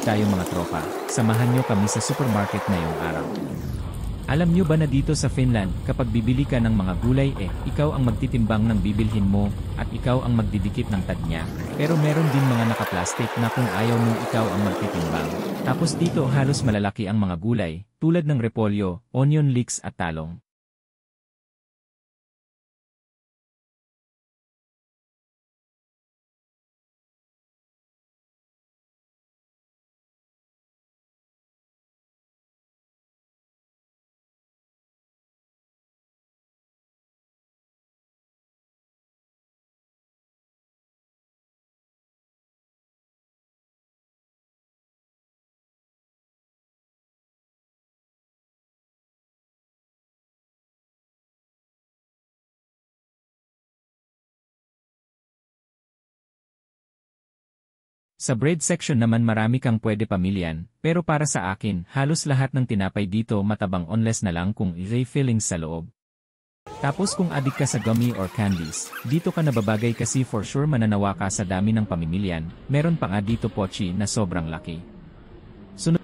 tayo mga tropa, samahan nyo kami sa supermarket ngayong araw. Alam nyo ba na dito sa Finland, kapag bibili ka ng mga gulay ikaw ang magtitimbang ng bibilhin mo, at ikaw ang magdidikit ng tag niya. Pero meron din mga nakaplastik na kung ayaw mong ikaw ang magtitimbang. Tapos dito halos malalaki ang mga gulay, tulad ng repolyo, onion leeks at talong. Sa bread section naman marami kang pwede pamilian, pero para sa akin, halos lahat ng tinapay dito matabang unless na lang kung i-fillings sa loob. Tapos kung adik ka sa gummy or candies, dito ka nababagay kasi for sure mananawa ka sa dami ng pamimilian, meron pa nga dito pochi na sobrang laki. Sunod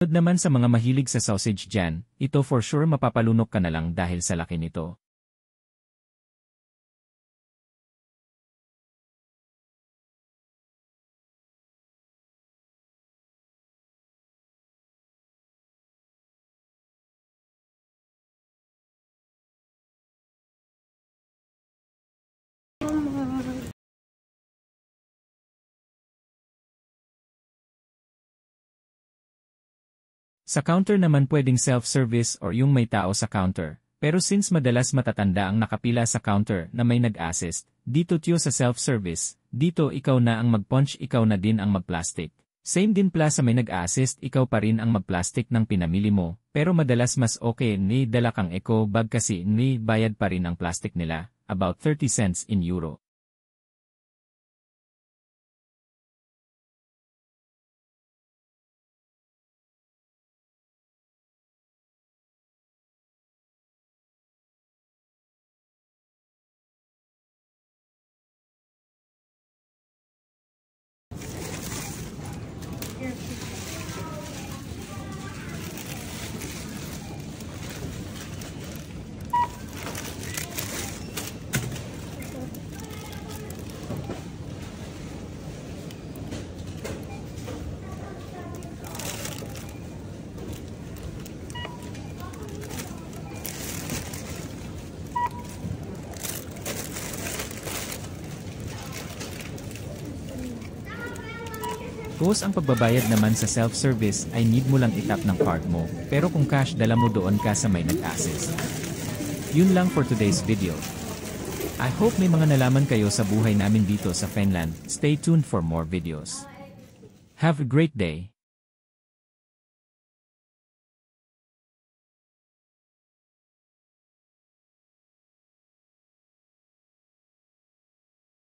naman sa mga mahilig sa sausage dyan, ito for sure mapapalunok ka na lang dahil sa laki nito. Sa counter naman pwedeng self-service or yung may tao sa counter. Pero since madalas matatanda ang nakapila sa counter na may nag-assist, dito tiyo sa self-service, dito ikaw na ang mag-punch, ikaw na din ang mag-plastic. Same din pala sa may nag-assist, ikaw pa rin ang mag-plastic ng pinamili mo, pero madalas mas okay ni dala kang eco bag kasi ni bayad pa rin ang plastic nila, about 30 cents in euro. Tapos ang pagbabayad naman sa self-service ay need mo lang itap ng card mo, pero kung cash dala mo doon ka sa may nag-assist. Yun lang for today's video. I hope may mga nalaman kayo sa buhay namin dito sa Finland. Stay tuned for more videos. Have a great day.